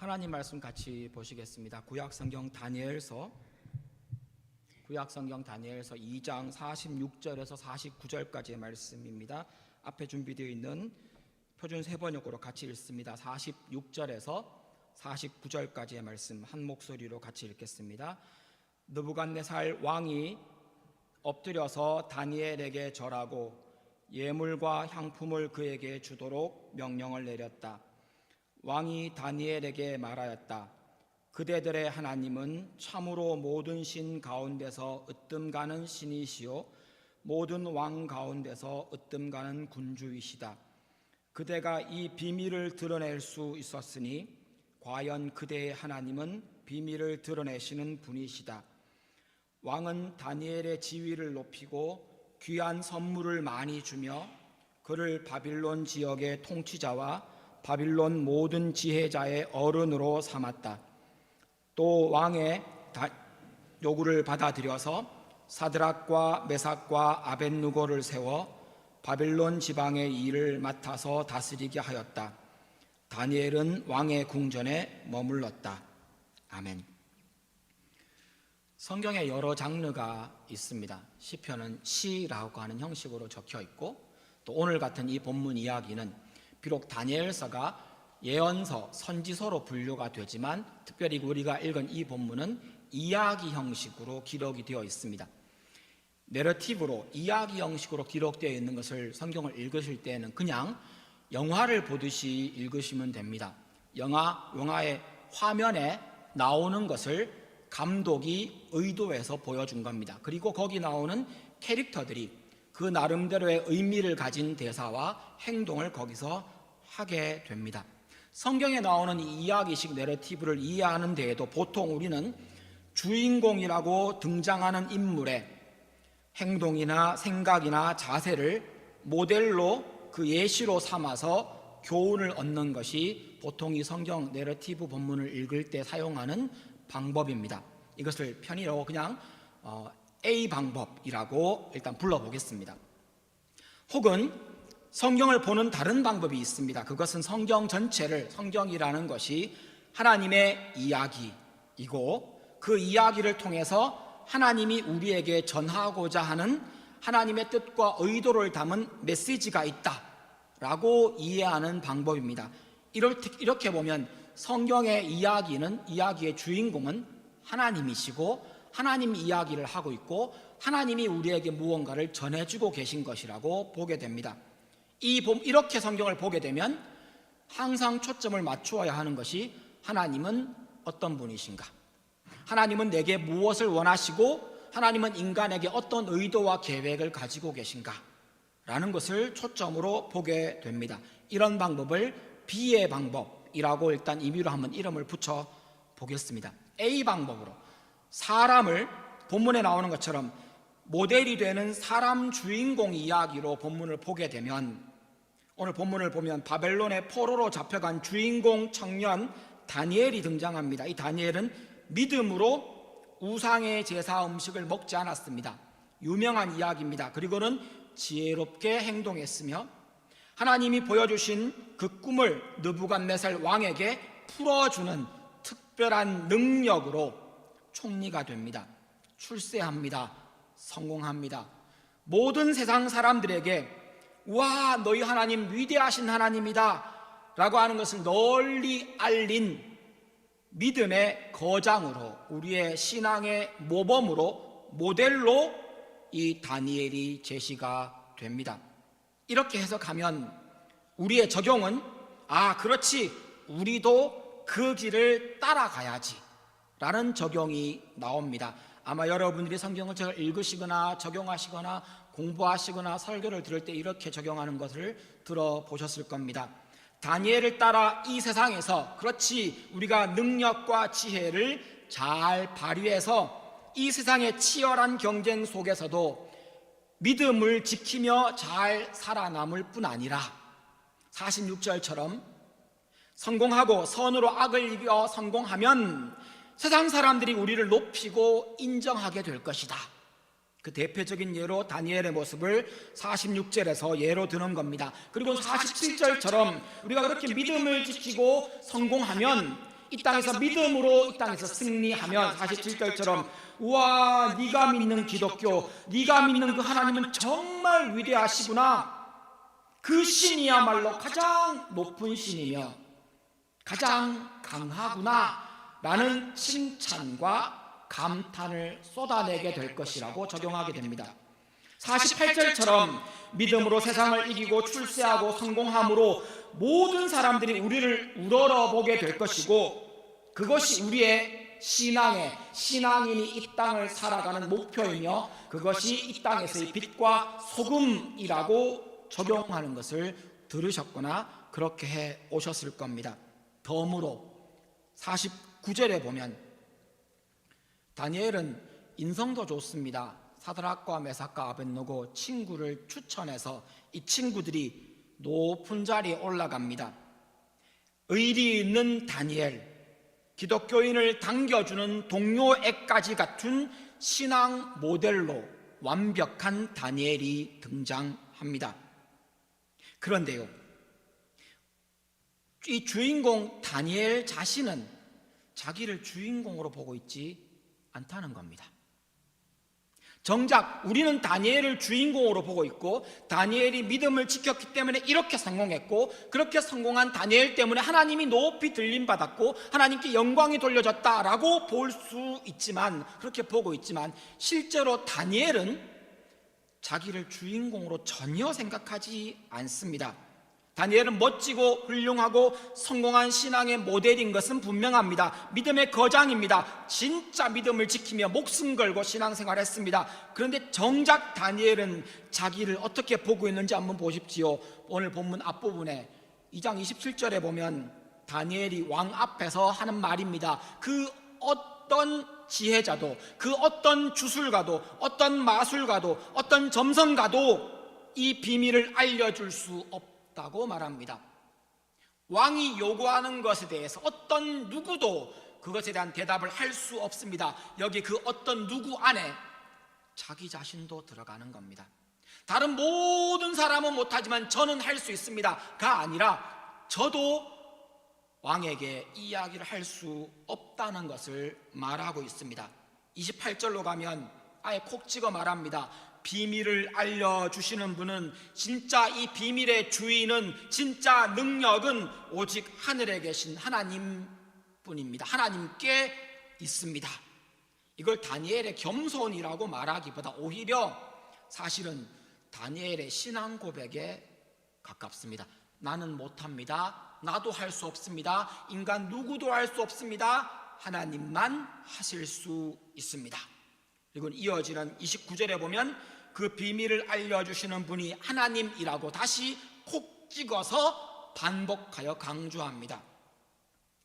하나님 말씀 같이 보시겠습니다. 구약성경 다니엘서 2장 46절에서 49절까지의 말씀입니다. 앞에 준비되어 있는 표준 세번역으로 같이 읽습니다. 46절에서 49절까지의 말씀 한 목소리로 같이 읽겠습니다. 느부갓네살 왕이 엎드려서 다니엘에게 절하고 예물과 향품을 그에게 주도록 명령을 내렸다. 왕이 다니엘에게 말하였다. 그대들의 하나님은 참으로 모든 신 가운데서 으뜸가는 신이시요 모든 왕 가운데서 으뜸가는 군주이시다. 그대가 이 비밀을 드러낼 수 있었으니 과연 그대의 하나님은 비밀을 드러내시는 분이시다. 왕은 다니엘의 지위를 높이고 귀한 선물을 많이 주며 그를 바빌론 지역의 통치자와 바빌론 모든 지혜자의 어른으로 삼았다. 또 왕의 요구를 받아들여서 사드락과 메삭과 아벳느고를 세워 바빌론 지방의 일을 맡아서 다스리게 하였다. 다니엘은 왕의 궁전에 머물렀다. 아멘. 성경에 여러 장르가 있습니다. 시편은 시라고 하는 형식으로 적혀 있고, 또 오늘 같은 이 본문 이야기는 비록 다니엘서가 예언서, 선지서로 분류가 되지만 특별히 우리가 읽은 이 본문은 이야기 형식으로 기록이 되어 있습니다. 내러티브로 이야기 형식으로 기록되어 있는 것을 성경을 읽으실 때는 그냥 영화를 보듯이 읽으시면 됩니다. 영화의 화면에 나오는 것을 감독이 의도해서 보여준 겁니다. 그리고 거기 나오는 캐릭터들이 그 나름대로의 의미를 가진 대사와 행동을 거기서 하게 됩니다. 성경에 나오는 이 이야기식 내러티브를 이해하는 데에도 보통 우리는 주인공이라고 등장하는 인물의 행동이나 생각이나 자세를 모델로 그 예시로 삼아서 교훈을 얻는 것이 보통 이 성경 내러티브 본문을 읽을 때 사용하는 방법입니다. 이것을 편의로 그냥 A 방법이라고 일단 불러보겠습니다. 혹은 성경을 보는 다른 방법이 있습니다. 그것은 성경 전체를, 성경이라는 것이 하나님의 이야기이고 그 이야기를 통해서 하나님이 우리에게 전하고자 하는 하나님의 뜻과 의도를 담은 메시지가 있다라고 이해하는 방법입니다. 이렇게 보면 성경의 이야기의 주인공은 하나님이시고 하나님이 이야기를 하고 있고 하나님이 우리에게 무언가를 전해주고 계신 것이라고 보게 됩니다. 이렇게 성경을 보게 되면 항상 초점을 맞추어야 하는 것이 하나님은 어떤 분이신가? 하나님은 내게 무엇을 원하시고 하나님은 인간에게 어떤 의도와 계획을 가지고 계신가? 라는 것을 초점으로 보게 됩니다. 이런 방법을 B의 방법이라고 일단 임의로 한번 이름을 붙여 보겠습니다. A 방법으로 사람을 본문에 나오는 것처럼 모델이 되는 사람 주인공 이야기로 본문을 보게 되면 오늘 본문을 보면 바벨론의 포로로 잡혀간 주인공 청년 다니엘이 등장합니다. 이 다니엘은 믿음으로 우상의 제사 음식을 먹지 않았습니다. 유명한 이야기입니다. 그리고는 지혜롭게 행동했으며 하나님이 보여주신 그 꿈을 느부갓네살 왕에게 풀어주는 특별한 능력으로 총리가 됩니다. 출세합니다. 성공합니다. 모든 세상 사람들에게 와, 너희 하나님 위대하신 하나님이다 라고 하는 것을 널리 알린 믿음의 거장으로, 우리의 신앙의 모범으로, 모델로 이 다니엘이 제시가 됩니다. 이렇게 해석하면 우리의 적용은 그렇지, 우리도 그 길을 따라가야지 라는 적용이 나옵니다. 아마 여러분들이 성경을 잘 읽으시거나 적용하시거나 공부하시거나 설교를 들을 때 이렇게 적용하는 것을 들어보셨을 겁니다. 다니엘을 따라 이 세상에서 그렇지, 우리가 능력과 지혜를 잘 발휘해서 이 세상의 치열한 경쟁 속에서도 믿음을 지키며 잘 살아남을 뿐 아니라 46절처럼 성공하고 선으로 악을 이겨 성공하면 세상 사람들이 우리를 높이고 인정하게 될 것이다. 그 대표적인 예로 다니엘의 모습을 46절에서 예로 드는 겁니다. 그리고 47절처럼 우리가 그렇게 믿음을 지키고 성공하면 이 땅에서 믿음으로 이 땅에서 승리하면 47절처럼 우와, 네가 믿는 기독교, 네가 믿는 그 하나님은 정말 위대하시구나, 그 신이야말로 가장 높은 신이며 가장 강하구나 라는 칭찬과 감탄을 쏟아내게 될 것이라고 적용하게 됩니다. 48절처럼 믿음으로 세상을 이기고 출세하고 성공함으로 모든 사람들이 우리를 우러러보게 될 것이고, 그것이 우리의 신앙인이 이 땅을 살아가는 목표이며 그것이 이 땅에서의 빛과 소금이라고 적용하는 것을 들으셨거나 그렇게 해 오셨을 겁니다. 덤으로 49절에 보면 다니엘은 인성도 좋습니다. 사드락과 메삭과 아벳느고 친구를 추천해서 이 친구들이 높은 자리에 올라갑니다. 의리 있는 다니엘, 기독교인을 당겨주는 동료애까지 갖춘 신앙 모델로 완벽한 다니엘이 등장합니다. 그런데요, 이 주인공 다니엘 자신은 자기를 주인공으로 보고 있지 않다는 겁니다. 정작 우리는 다니엘을 주인공으로 보고 있고, 다니엘이 믿음을 지켰기 때문에 이렇게 성공했고, 그렇게 성공한 다니엘 때문에 하나님이 높이 들림받았고 하나님께 영광이 돌려졌다라고 볼 수 있지만, 그렇게 보고 있지만 실제로 다니엘은 자기를 주인공으로 전혀 생각하지 않습니다. 다니엘은 멋지고 훌륭하고 성공한 신앙의 모델인 것은 분명합니다. 믿음의 거장입니다. 진짜 믿음을 지키며 목숨 걸고 신앙생활했습니다. 그런데 정작 다니엘은 자기를 어떻게 보고 있는지 한번 보십시오. 오늘 본문 앞부분에 2장 27절에 보면 다니엘이 왕 앞에서 하는 말입니다. 그 어떤 지혜자도, 그 어떤 주술가도, 어떤 마술가도, 어떤 점성가도 이 비밀을 알려줄 수 없다고 말합니다. 왕이 요구하는 것에 대해서 어떤 누구도 그것에 대한 대답을 할 수 없습니다. 여기 그 어떤 누구 안에 자기 자신도 들어가는 겁니다. 다른 모든 사람은 못하지만 저는 할 수 있습니다가 아니라 저도 왕에게 이 이야기를 할 수 없다는 것을 말하고 있습니다. 28절로 가면 아예 콕 찍어 말합니다. 비밀을 알려주시는 분은, 진짜 이 비밀의 주인은, 진짜 능력은 오직 하늘에 계신 하나님 뿐입니다. 하나님께 있습니다. 이걸 다니엘의 겸손이라고 말하기보다 오히려 사실은 다니엘의 신앙 고백에 가깝습니다. 나는 못합니다. 나도 할 수 없습니다. 인간 누구도 할 수 없습니다. 하나님만 하실 수 있습니다. 그리고 이어지는 29절에 보면 그 비밀을 알려주시는 분이 하나님이라고 다시 콕 찍어서 반복하여 강조합니다.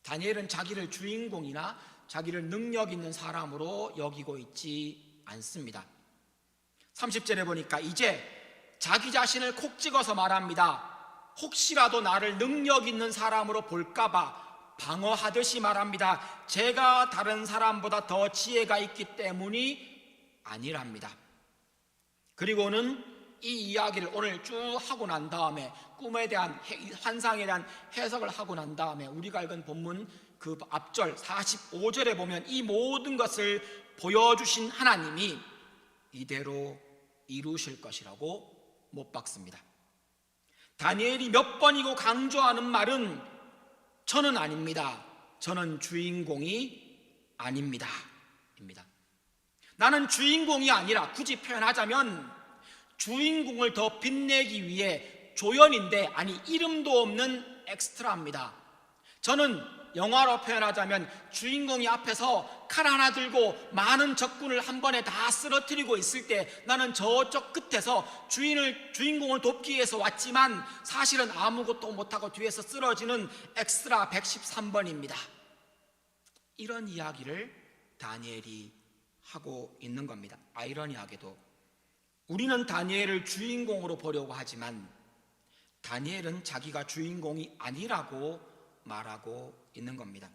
다니엘은 자기를 주인공이나 자기를 능력 있는 사람으로 여기고 있지 않습니다. 30절에 보니까 이제 자기 자신을 콕 찍어서 말합니다. 혹시라도 나를 능력 있는 사람으로 볼까봐 방어하듯이 말합니다. 제가 다른 사람보다 더 지혜가 있기 때문이 아니랍니다. 그리고는 이 이야기를 오늘 쭉 하고 난 다음에, 꿈에 대한 환상에 대한 해석을 하고 난 다음에 우리가 읽은 본문 그 앞절 45절에 보면 이 모든 것을 보여주신 하나님이 이대로 이루실 것이라고 못 박습니다. 다니엘이 몇 번이고 강조하는 말은 저는 아닙니다. 저는 주인공이 아닙니다. 입니다. 나는 주인공이 아니라, 굳이 표현하자면 주인공을 더 빛내기 위해 조연인데, 아니 이름도 없는 엑스트라입니다. 저는 영화로 표현하자면 주인공이 앞에서 칼 하나 들고 많은 적군을 한 번에 다 쓰러뜨리고 있을 때 나는 저쪽 끝에서 주인공을 돕기 위해서 왔지만 사실은 아무것도 못하고 뒤에서 쓰러지는 엑스트라 113번입니다. 이런 이야기를 다니엘이 하고 있는 겁니다. 아이러니하게도 우리는 다니엘을 주인공으로 보려고 하지만 다니엘은 자기가 주인공이 아니라고 말하고 있는 겁니다.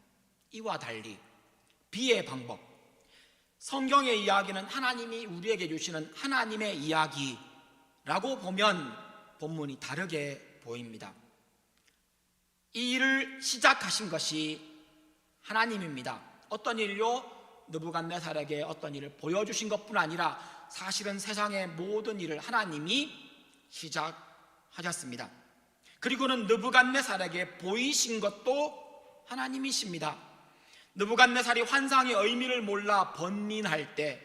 이와 달리 비의 방법, 성경의 이야기는 하나님이 우리에게 주시는 하나님의 이야기라고 보면 본문이 다르게 보입니다. 이 일을 시작하신 것이 하나님입니다. 어떤 일요? 느부갓네살에게 어떤 일을 보여주신 것뿐 아니라 사실은 세상의 모든 일을 하나님이 시작하셨습니다. 그리고는 느부갓네살에게 보이신 것도 하나님이십니다. 느부갓네살이 환상의 의미를 몰라 번민할 때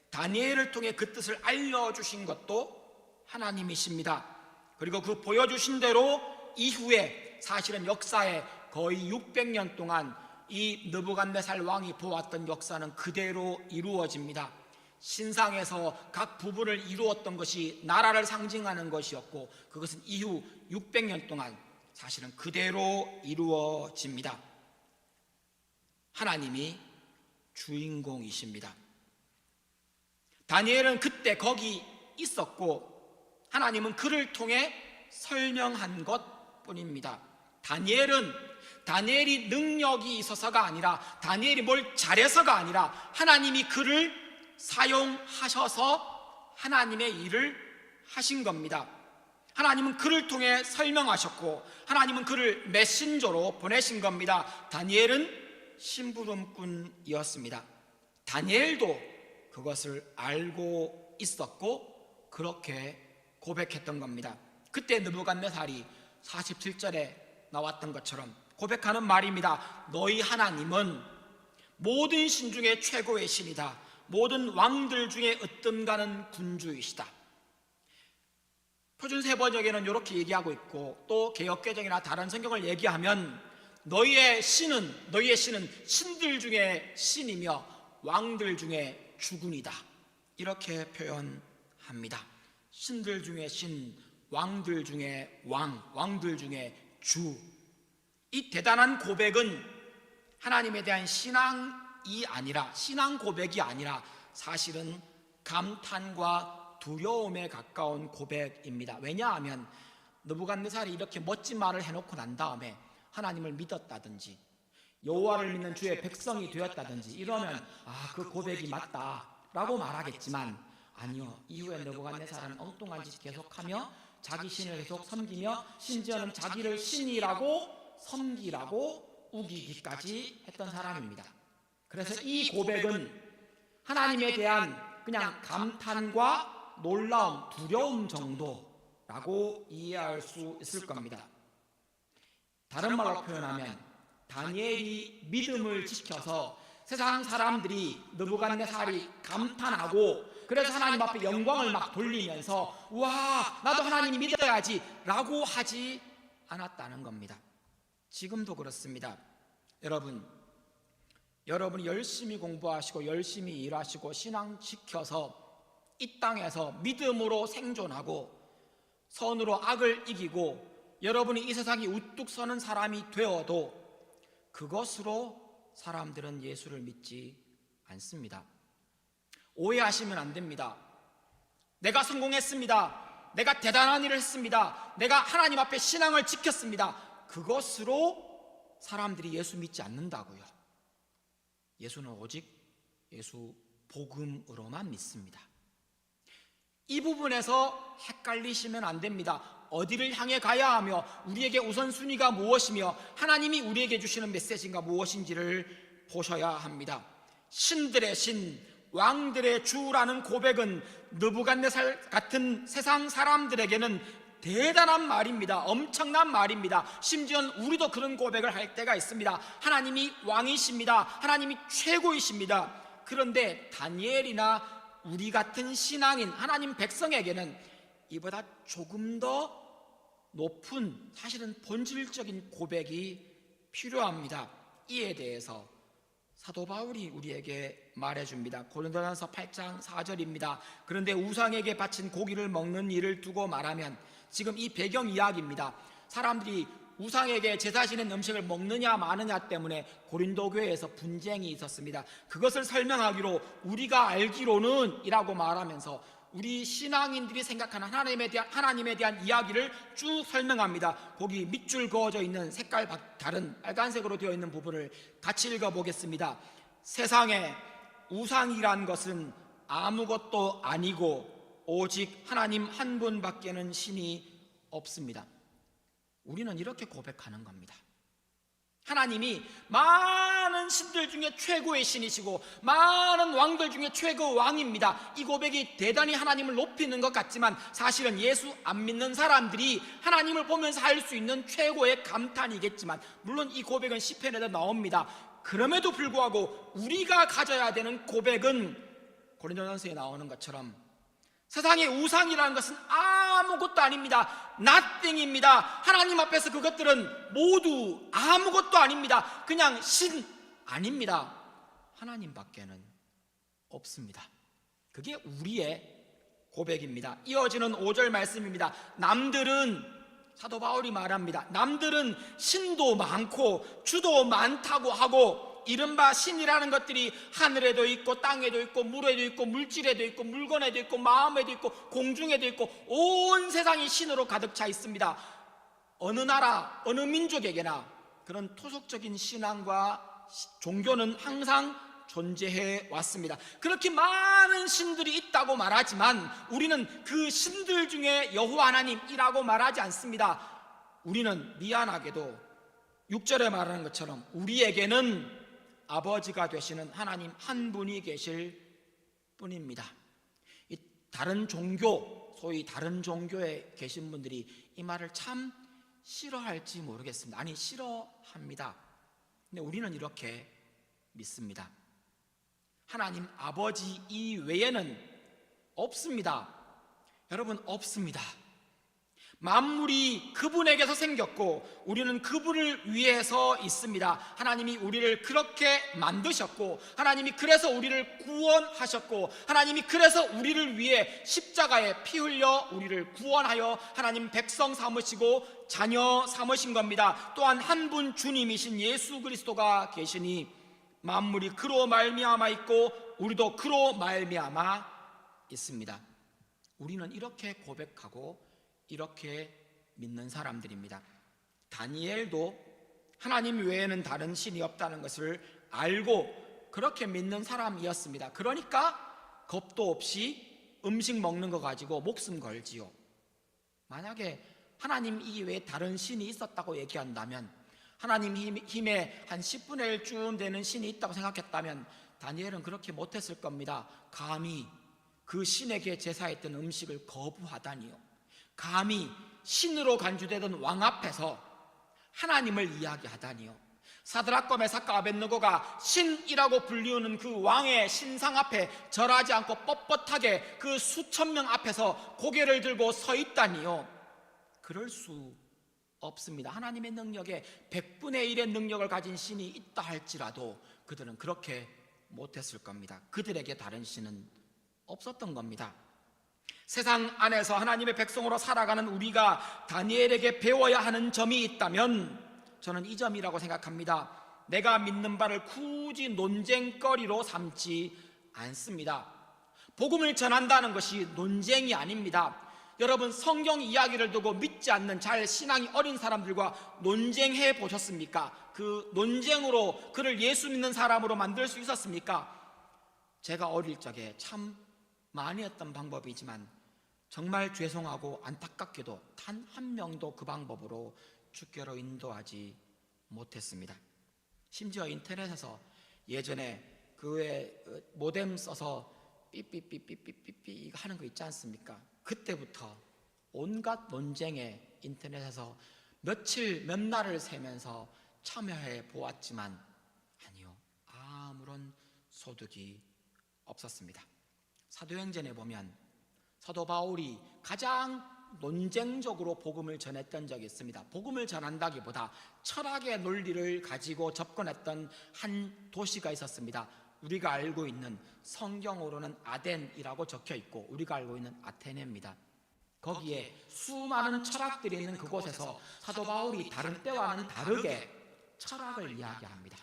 다니엘을 통해 그 뜻을 알려주신 것도 하나님이십니다. 그리고 그 보여주신 대로 이후에 사실은 역사에 거의 600년 동안 이 느부갓네살 왕이 보았던 역사는 그대로 이루어집니다. 신상에서 각 부분을 이루었던 것이 나라를 상징하는 것이었고 그것은 이후 600년 동안 사실은 그대로 이루어집니다. 하나님이 주인공이십니다. 다니엘은 그때 거기 있었고 하나님은 그를 통해 설명한 것뿐입니다. 다니엘이 능력이 있어서가 아니라 다니엘이 뭘 잘해서가 아니라 하나님이 그를 사용하셔서 하나님의 일을 하신 겁니다. 하나님은 그를 통해 설명하셨고 하나님은 그를 메신저로 보내신 겁니다. 다니엘은 심부름꾼이었습니다. 다니엘도 그것을 알고 있었고 그렇게 고백했던 겁니다. 그때 느부갓네살이 47절에 나왔던 것처럼 고백하는 말입니다. 너희 하나님은 모든 신 중에 최고의 신이다. 모든 왕들 중에 으뜸가는 군주이시다. 표준세 번역에는 이렇게 얘기하고 있고 또 개역개정이나 다른 성경을 얘기하면 너희의 신은 신들 중에 신이며 왕들 중에 주군이다. 이렇게 표현합니다. 신들 중에 신, 왕들 중에 왕, 왕들 중에 주. 이 대단한 고백은 하나님에 대한 신앙 고백이 아니라 사실은 감탄과 두려움에 가까운 고백입니다. 왜냐하면 느부갓네살이 이렇게 멋진 말을 해놓고 난 다음에 하나님을 믿었다든지 여호와를 믿는 주의 백성이 되었다든지 이러면 그 고백이 맞다라고 말하겠지만 아니요, 이후에 느부갓네살은 엉뚱한 짓 계속하며 자기 신을 계속 섬기며 심지어는 자기를 신이라고 섬기라고 우기기까지 했던 사람입니다. 그래서 이 고백은 하나님에 대한 그냥 감탄과 놀라움, 두려움 정도라고 이해할 수 있을 겁니다. 다른 말로 표현하면 다니엘이 믿음을 지켜서 세상 사람들이 느부갓네살이 감탄하고 그래서 하나님 앞에 영광을 막 돌리면서 와 나도 하나님 믿어야지 라고 하지 않았다는 겁니다. 지금도 그렇습니다. 여러분이 열심히 공부하시고 열심히 일하시고 신앙 지켜서 이 땅에서 믿음으로 생존하고 선으로 악을 이기고 여러분이 이 세상에 우뚝 서는 사람이 되어도 그것으로 사람들은 예수를 믿지 않습니다. 오해하시면 안 됩니다. 내가 성공했습니다. 내가 대단한 일을 했습니다. 내가 하나님 앞에 신앙을 지켰습니다. 그것으로 사람들이 예수 믿지 않는다고요. 예수는 오직 예수 복음으로만 믿습니다. 이 부분에서 헷갈리시면 안 됩니다. 어디를 향해 가야 하며 우리에게 우선순위가 무엇이며 하나님이 우리에게 주시는 메시지가 무엇인지를 보셔야 합니다. 신들의 신, 왕들의 주라는 고백은 느부갓네살 같은 세상 사람들에게는 대단한 말입니다. 엄청난 말입니다. 심지어는 우리도 그런 고백을 할 때가 있습니다. 하나님이 왕이십니다. 하나님이 최고이십니다. 그런데 다니엘이나 우리 같은 신앙인 하나님 백성에게는 이보다 조금 더 높은 사실은 본질적인 고백이 필요합니다. 이에 대해서 사도 바울이 우리에게 말해줍니다. 고린도전서 8장 4절입니다. 그런데 우상에게 바친 고기를 먹는 일을 두고 말하면 지금 이 배경 이야기입니다. 사람들이 우상에게 제사 지낸 음식을 먹느냐 마느냐 때문에 고린도 교회에서 분쟁이 있었습니다. 그것을 설명하기로 우리가 알기로는 이라고 말하면서 우리 신앙인들이 생각하는 하나님에 대한 이야기를 쭉 설명합니다. 거기 밑줄 그어져 있는 색깔 다른 빨간색으로 되어 있는 부분을 같이 읽어보겠습니다. 세상에 우상이란 것은 아무것도 아니고 오직 하나님 한 분밖에는 신이 없습니다. 우리는 이렇게 고백하는 겁니다. 하나님이 많은 신들 중에 최고의 신이시고 많은 왕들 중에 최고 왕입니다. 이 고백이 대단히 하나님을 높이는 것 같지만 사실은 예수 안 믿는 사람들이 하나님을 보면서 할 수 있는 최고의 감탄이겠지만, 물론 이 고백은 시편에도 나옵니다. 그럼에도 불구하고 우리가 가져야 되는 고백은 고린도전서에 나오는 것처럼 세상의 우상이라는 것은 아무것도 아닙니다. nothing입니다. 하나님 앞에서 그것들은 모두 아무것도 아닙니다. 그냥 신 아닙니다. 하나님 밖에는 없습니다. 그게 우리의 고백입니다. 이어지는 5절 말씀입니다. 남들은, 사도 바울이 말합니다, 남들은 신도 많고 주도 많다고 하고, 이른바 신이라는 것들이 하늘에도 있고 땅에도 있고 물에도 있고 물질에도 있고 물건에도 있고 마음에도 있고 공중에도 있고 온 세상이 신으로 가득 차 있습니다. 어느 나라 어느 민족에게나 그런 토속적인 신앙과 종교는 항상 존재해 왔습니다. 그렇게 많은 신들이 있다고 말하지만 우리는 그 신들 중에 여호와 하나님이라고 말하지 않습니다. 우리는 미안하게도 6절에 말하는 것처럼 우리에게는 아버지가 되시는 하나님 한 분이 계실 뿐입니다. 이 다른 종교, 소위 다른 종교에 계신 분들이 이 말을 참 싫어할지 모르겠습니다. 아니, 싫어합니다. 근데 우리는 이렇게 믿습니다. 하나님 아버지 이외에는 없습니다. 여러분, 없습니다. 만물이 그분에게서 생겼고 우리는 그분을 위해서 있습니다. 하나님이 우리를 그렇게 만드셨고 하나님이 그래서 우리를 구원하셨고 하나님이 그래서 우리를 위해 십자가에 피 흘려 우리를 구원하여 하나님 백성 삼으시고 자녀 삼으신 겁니다. 또한 한 분 주님이신 예수 그리스도가 계시니 만물이 그로 말미암아 있고 우리도 그로 말미암아 있습니다. 우리는 이렇게 고백하고 이렇게 믿는 사람들입니다. 다니엘도 하나님 외에는 다른 신이 없다는 것을 알고 그렇게 믿는 사람이었습니다. 그러니까 겁도 없이 음식 먹는 거 가지고 목숨 걸지요. 만약에 하나님 이외에 다른 신이 있었다고 얘기한다면, 하나님 힘에 한 10분의 1쯤 되는 신이 있다고 생각했다면 다니엘은 그렇게 못했을 겁니다. 감히 그 신에게 제사했던 음식을 거부하다니요. 감히 신으로 간주되던 왕 앞에서 하나님을 이야기하다니요. 사드락과 메삭과 아벳느고가 신이라고 불리우는 그 왕의 신상 앞에 절하지 않고 뻣뻣하게 그 수천 명 앞에서 고개를 들고 서 있다니요. 그럴 수 없습니다. 하나님의 능력에 100분의 1의 능력을 가진 신이 있다 할지라도 그들은 그렇게 못했을 겁니다. 그들에게 다른 신은 없었던 겁니다. 세상 안에서 하나님의 백성으로 살아가는 우리가 다니엘에게 배워야 하는 점이 있다면 저는 이 점이라고 생각합니다. 내가 믿는 바를 굳이 논쟁거리로 삼지 않습니다. 복음을 전한다는 것이 논쟁이 아닙니다. 여러분, 성경 이야기를 두고 믿지 않는 잘 신앙이 어린 사람들과 논쟁해 보셨습니까? 그 논쟁으로 그를 예수 믿는 사람으로 만들 수 있었습니까? 제가 어릴 적에 참 많이 했던 방법이지만 정말 죄송하고 안타깝게도 단 한 명도 그 방법으로 주께로 인도하지 못했습니다. 심지어 인터넷에서 예전에 그 외 모뎀 써서 삐삐삐삐삐삐삐 하는 거 있지 않습니까? 그때부터 온갖 논쟁에 인터넷에서 며칠 몇 날을 새면서 참여해 보았지만 아니요, 아무런 소득이 없었습니다. 사도행전에 보면 사도 바울이 가장 논쟁적으로 복음을 전했던 적이 있습니다. 복음을 전한다기보다 철학의 논리를 가지고 접근했던 한 도시가 있었습니다. 우리가 알고 있는 성경으로는 아덴이라고 적혀 있고 우리가 알고 있는 아테네입니다. 거기에 수많은 철학들이 있는 그곳에서 사도 바울이 다른 때와는 다르게 철학을 이야기합니다.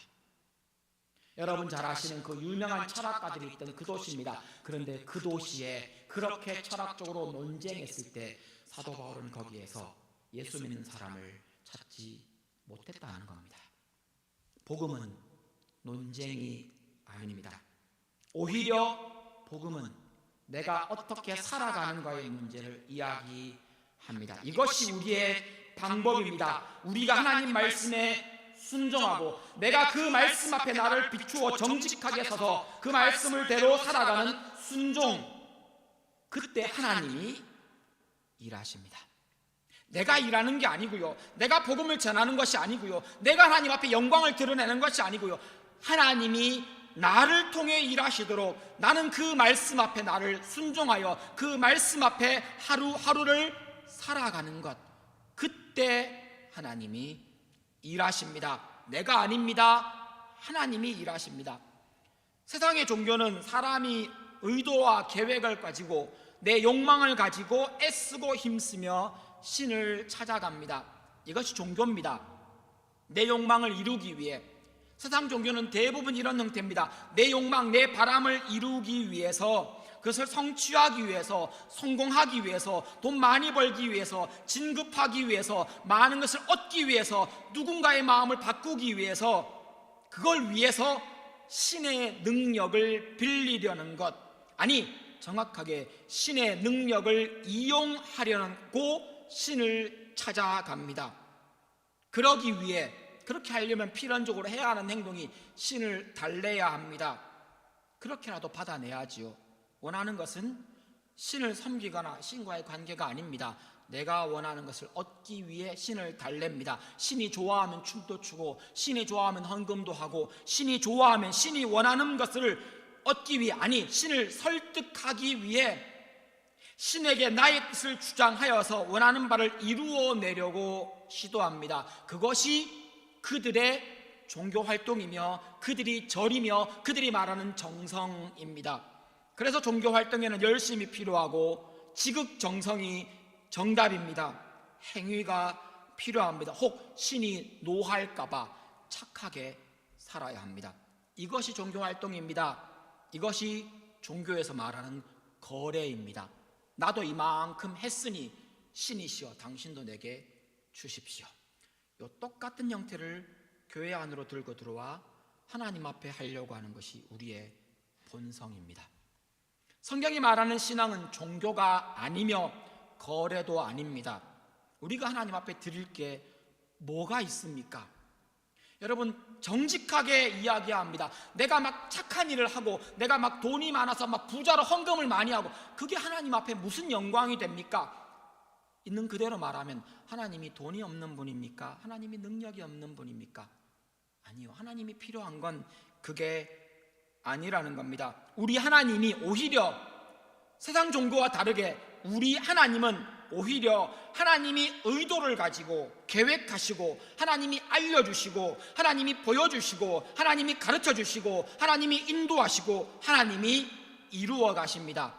여러분 잘 아시는 그 유명한 철학가들이 있던 그 도시입니다. 그런데 그 도시에 그렇게 철학적으로 논쟁했을 때 사도 바울은 거기에서 예수 믿는 사람을 찾지 못했다는 겁니다. 복음은 논쟁이 아닙니다. 오히려 복음은 내가 어떻게 살아가는 거의 문제를 이야기합니다. 이것이 우리의 방법입니다. 우리가 하나님 말씀에 순종하고 내가 그 말씀 앞에 나를 비추어 정직하게 서서 그 말씀을 대로 살아가는 순종, 그때 하나님이 일하십니다. 내가 일하는 게 아니고요, 내가 복음을 전하는 것이 아니고요, 내가 하나님 앞에 영광을 드러내는 것이 아니고요, 하나님이 나를 통해 일하시도록 나는 그 말씀 앞에 나를 순종하여 그 말씀 앞에 하루하루를 살아가는 것, 그때 하나님이 일하십니다. 내가 아닙니다. 하나님이 일하십니다. 세상의 종교는 사람이 의도와 계획을 가지고 내 욕망을 가지고 애쓰고 힘쓰며 신을 찾아갑니다. 이것이 종교입니다. 내 욕망을 이루기 위해. 세상 종교는 대부분 이런 형태입니다. 내 욕망, 내 바람을 이루기 위해서, 그것을 성취하기 위해서, 성공하기 위해서, 돈 많이 벌기 위해서, 진급하기 위해서, 많은 것을 얻기 위해서, 누군가의 마음을 바꾸기 위해서, 그걸 위해서 신의 능력을 빌리려는 것, 아니 정확하게 신의 능력을 이용하려고 신을 찾아갑니다. 그러기 위해, 그렇게 하려면 필연적으로 해야 하는 행동이 신을 달래야 합니다. 그렇게라도 받아내야지요. 원하는 것은 신을 섬기거나 신과의 관계가 아닙니다. 내가 원하는 것을 얻기 위해 신을 달랩니다. 신이 좋아하면 춤도 추고, 신이 좋아하면 헌금도 하고, 신이 좋아하면 신이 원하는 것을 얻기 위해, 아니 신을 설득하기 위해 신에게 나의 뜻을 주장하여서 원하는 바를 이루어내려고 시도합니다. 그것이 그들의 종교 활동이며 그들이 절이며 그들이 말하는 정성입니다. 그래서 종교 활동에는 열심이 필요하고 지극정성이 정답입니다. 행위가 필요합니다. 혹 신이 노할까봐 착하게 살아야 합니다. 이것이 종교 활동입니다. 이것이 종교에서 말하는 거래입니다. 나도 이만큼 했으니 신이시여 당신도 내게 주십시오. 이 똑같은 형태를 교회 안으로 들고 들어와 하나님 앞에 하려고 하는 것이 우리의 본성입니다. 성경이 말하는 신앙은 종교가 아니며 거래도 아닙니다. 우리가 하나님 앞에 드릴 게 뭐가 있습니까? 여러분, 정직하게 이야기합니다. 내가 막 착한 일을 하고 내가 막 돈이 많아서 막 부자로 헌금을 많이 하고, 그게 하나님 앞에 무슨 영광이 됩니까? 있는 그대로 말하면 하나님이 돈이 없는 분입니까? 하나님이 능력이 없는 분입니까? 아니요, 하나님이 필요한 건 그게 아니라는 겁니다. 우리 하나님이 오히려 세상 종교와 다르게 우리 하나님은 오히려 하나님이 의도를 가지고 계획하시고 하나님이 알려주시고 하나님이 보여주시고 하나님이 가르쳐주시고 하나님이 인도하시고 하나님이 이루어 가십니다.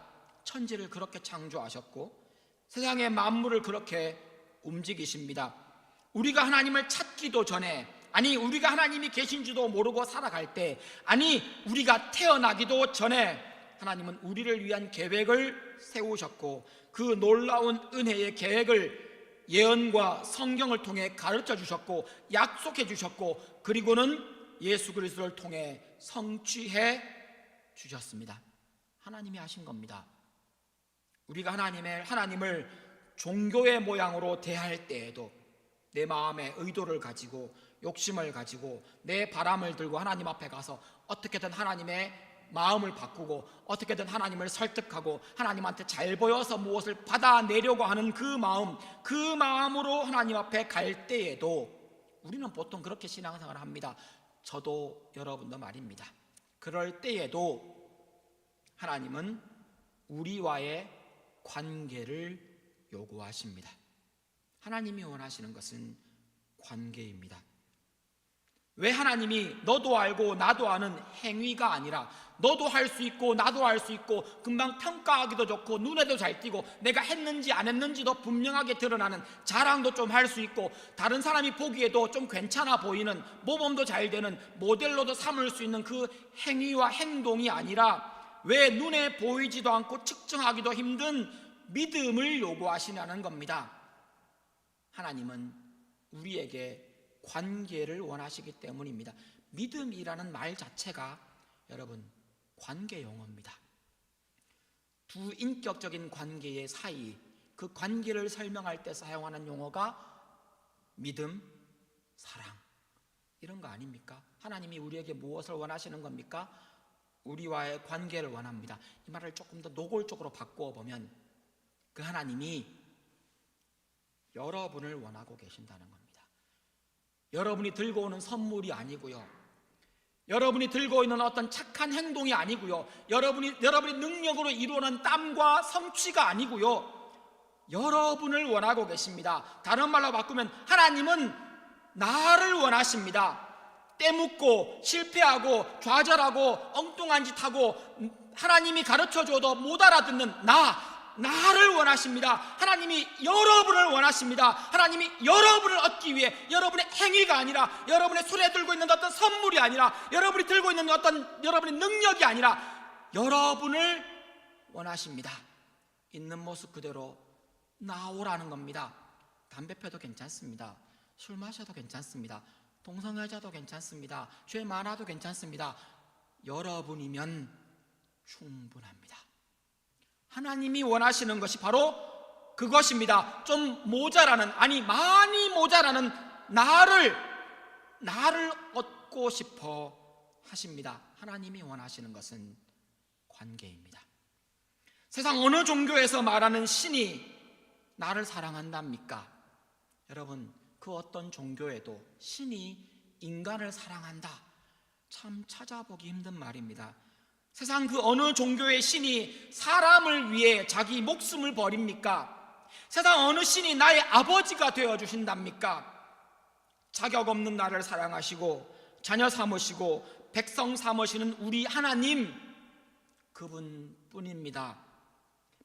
천지를 그렇게 창조하셨고 세상의 만물을 그렇게 움직이십니다. 우리가 하나님을 찾기도 전에, 아니 우리가 하나님이 계신지도 모르고 살아갈 때, 아니 우리가 태어나기도 전에 하나님은 우리를 위한 계획을 세우셨고 그 놀라운 은혜의 계획을 예언과 성경을 통해 가르쳐 주셨고 약속해 주셨고, 그리고는 예수 그리스도를 통해 성취해 주셨습니다. 하나님이 하신 겁니다. 우리가 하나님을 종교의 모양으로 대할 때에도 내 마음의 의도를 가지고 욕심을 가지고 내 바람을 들고 하나님 앞에 가서 어떻게든 하나님의 마음을 바꾸고 어떻게든 하나님을 설득하고 하나님한테 잘 보여서 무엇을 받아내려고 하는 그 마음으로 하나님 앞에 갈 때에도 우리는 보통 그렇게 신앙생활을 합니다. 저도 여러분도 말입니다. 그럴 때에도 하나님은 우리와의 관계를 요구하십니다. 하나님이 원하시는 것은 관계입니다. 왜 하나님이 너도 알고 나도 아는 행위가 아니라 너도 할 수 있고 나도 할 수 있고 금방 평가하기도 좋고 눈에도 잘 띄고 내가 했는지 안 했는지도 분명하게 드러나는 자랑도 좀 할 수 있고 다른 사람이 보기에도 좀 괜찮아 보이는 모범도 잘 되는 모델로도 삼을 수 있는 그 행위와 행동이 아니라 왜 눈에 보이지도 않고 측정하기도 힘든 믿음을 요구하시냐는 겁니다. 하나님은 우리에게 관계를 원하시기 때문입니다. 믿음이라는 말 자체가 여러분 관계 용어입니다. 두 인격적인 관계의 사이, 그 관계를 설명할 때 사용하는 용어가 믿음, 사랑, 이런 거 아닙니까? 하나님이 우리에게 무엇을 원하시는 겁니까? 우리와의 관계를 원합니다. 이 말을 조금 더 노골적으로 바꾸어 보면 그 하나님이 여러분을 원하고 계신다는 겁니다. 여러분이 들고 오는 선물이 아니고요, 여러분이 들고 있는 어떤 착한 행동이 아니고요, 여러분의 능력으로 이루어낸 땀과 성취가 아니고요, 여러분을 원하고 계십니다. 다른 말로 바꾸면 하나님은 나를 원하십니다. 때묻고 실패하고 좌절하고 엉뚱한 짓 하고 하나님이 가르쳐줘도 못 알아듣는 나를 원하십니다. 하나님이 여러분을 원하십니다. 하나님이 여러분을 얻기 위해 여러분의 행위가 아니라, 여러분의 손에 들고 있는 어떤 선물이 아니라, 여러분이 들고 있는 어떤 여러분의 능력이 아니라 여러분을 원하십니다. 있는 모습 그대로 나오라는 겁니다. 담배 펴도 괜찮습니다. 술 마셔도 괜찮습니다. 동성애자도 괜찮습니다. 죄 많아도 괜찮습니다. 여러분이면 충분합니다. 하나님이 원하시는 것이 바로 그것입니다. 좀 모자라는, 아니 많이 모자라는 나를 얻고 싶어 하십니다. 하나님이 원하시는 것은 관계입니다. 세상 어느 종교에서 말하는 신이 나를 사랑한답니까? 여러분, 그 어떤 종교에도 신이 인간을 사랑한다, 참 찾아보기 힘든 말입니다. 세상 그 어느 종교의 신이 사람을 위해 자기 목숨을 버립니까? 세상 어느 신이 나의 아버지가 되어주신답니까? 자격 없는 나를 사랑하시고 자녀 삼으시고 백성 삼으시는 우리 하나님, 그분뿐입니다.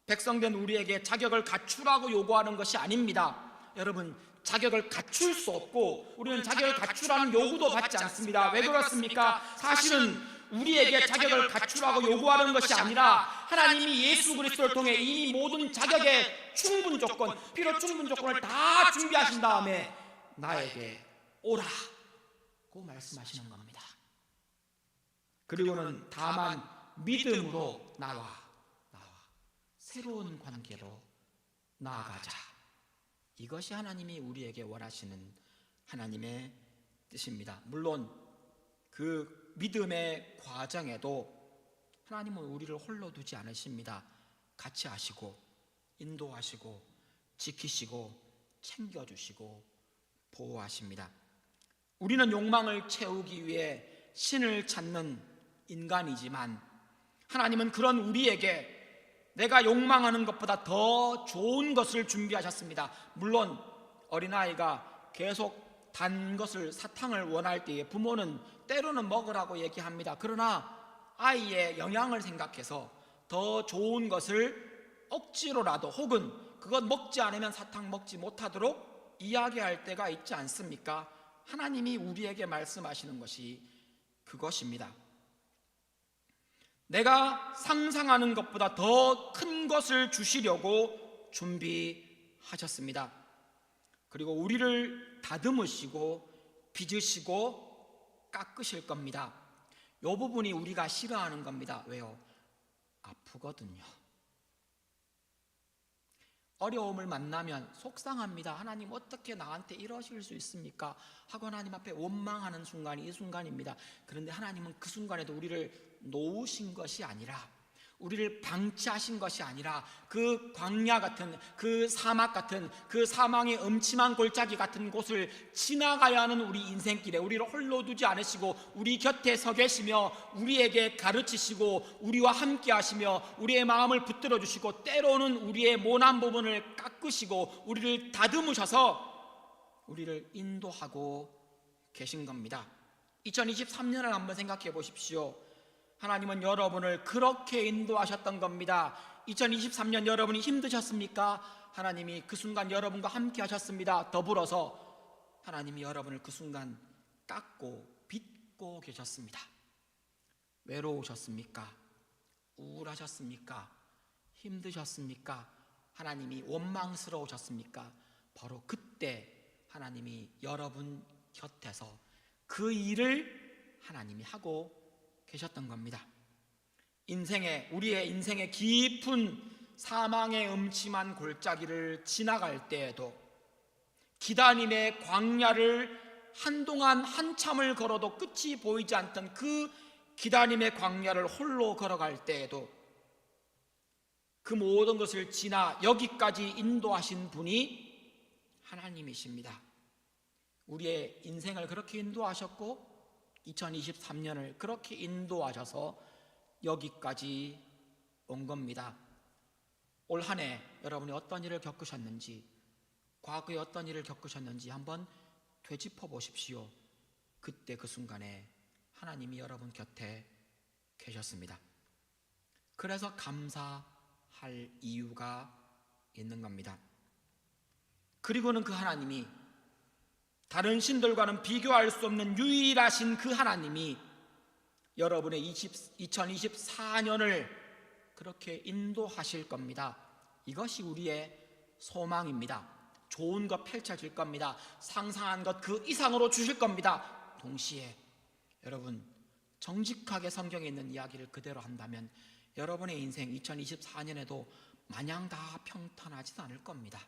백성된 우리에게 자격을 갖추라고 요구하는 것이 아닙니다. 여러분, 자격을 갖출 수 없고 우리는 자격을 갖추라는 요구도 받지 않습니다. 왜 그렇습니까? 사실은 우리에게 자격을 갖추라고 요구하는 것이 아니라 하나님이 예수 그리스도를 통해 이미 모든 자격의 충분 조건, 필요 충분 조건을 다 준비하신 다음에 나에게 오라고 말씀하시는 겁니다. 그리고는 다만 믿음으로 나와 새로운 관계로 나아가자. 이것이 하나님이 우리에게 원하시는 하나님의 뜻입니다. 물론 그 믿음의 과정에도 하나님은 우리를 홀로 두지 않으십니다. 같이 하시고 인도하시고 지키시고 챙겨주시고 보호하십니다. 우리는 욕망을 채우기 위해 신을 찾는 인간이지만 하나님은 그런 우리에게 내가 욕망하는 것보다 더 좋은 것을 준비하셨습니다. 물론 어린아이가 계속 단 것을, 사탕을 원할 때에 부모는 때로는 먹으라고 얘기합니다. 그러나 아이의 영양을 생각해서 더 좋은 것을 억지로라도, 혹은 그것 먹지 않으면 사탕 먹지 못하도록 이야기할 때가 있지 않습니까? 하나님이 우리에게 말씀하시는 것이 그것입니다. 내가 상상하는 것보다 더 큰 것을 주시려고 준비하셨습니다. 그리고 우리를 다듬으시고 빚으시고 깎으실 겁니다. 이 부분이 우리가 싫어하는 겁니다. 왜요? 아프거든요. 어려움을 만나면 속상합니다. 하나님 어떻게 나한테 이러실 수 있습니까? 하고 하나님 앞에 원망하는 순간이 이 순간입니다. 그런데 하나님은 그 순간에도 우리를 놓으신 것이 아니라, 우리를 방치하신 것이 아니라 그 광야 같은, 그 사막 같은, 그 사망의 음침한 골짜기 같은 곳을 지나가야 하는 우리 인생길에 우리를 홀로 두지 않으시고 우리 곁에 서 계시며 우리에게 가르치시고 우리와 함께 하시며 우리의 마음을 붙들어 주시고 때로는 우리의 모난 부분을 깎으시고 우리를 다듬으셔서 우리를 인도하고 계신 겁니다. 2023년을 한번 생각해 보십시오. 하나님은 여러분을 그렇게 인도하셨던 겁니다. 2023년 여러분이 힘드셨습니까? 하나님이 그 순간 여러분과 함께 하셨습니다. 더불어서 하나님이 여러분을 그 순간 깎고 빚고 계셨습니다. 외로우셨습니까? 우울하셨습니까? 힘드셨습니까? 하나님이 원망스러우셨습니까? 바로 그때 하나님이 여러분 곁에서 그 일을 하나님이 하고 계셨던 겁니다. 우리의 인생의 깊은 사망의 음침한 골짜기를 지나갈 때에도, 기단임의 광야를 한동안 한참을 걸어도 끝이 보이지 않던 그 기다림의 광야를 홀로 걸어갈 때에도 그 모든 것을 지나 여기까지 인도하신 분이 하나님이십니다. 우리의 인생을 그렇게 인도하셨고 2023년을 그렇게 인도하셔서 여기까지 온 겁니다. 올 한 해 여러분이 어떤 일을 겪으셨는지, 과거에 어떤 일을 겪으셨는지 한번 되짚어 보십시오. 그때 그 순간에 하나님이 여러분 곁에 계셨습니다. 그래서 감사할 이유가 있는 겁니다. 그리고는 그 하나님이, 다른 신들과는 비교할 수 없는 유일하신 그 하나님이 여러분의 2024년을 그렇게 인도하실 겁니다. 이것이 우리의 소망입니다. 좋은 것 펼쳐질 겁니다. 상상한 것 그 이상으로 주실 겁니다. 동시에 여러분, 정직하게 성경에 있는 이야기를 그대로 한다면 여러분의 인생 2024년에도 마냥 다 평탄하지 않을 겁니다.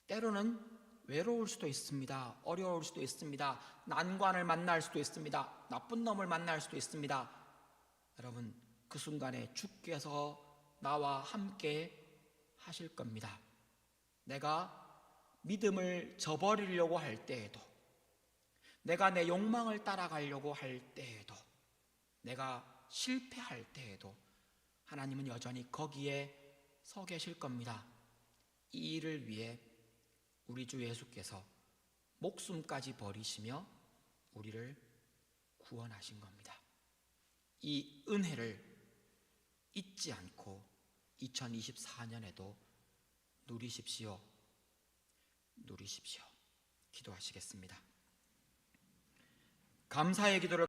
때로는 외로울 수도 있습니다. 어려울 수도 있습니다. 난관을 만날 수도 있습니다. 나쁜 놈을 만날 수도 있습니다. 여러분, 그 순간에 주께서 나와 함께 하실 겁니다. 내가 믿음을 저버리려고 할 때에도, 내가 내 욕망을 따라가려고 할 때에도, 내가 실패할 때에도 하나님은 여전히 거기에 서 계실 겁니다. 이 일을 위해 우리 주 예수께서 목숨까지 버리시며 우리를 구원하신 겁니다. 이 은혜를 잊지 않고 2024년에도 누리십시오. 누리십시오. 기도하시겠습니다. 감사의 기도를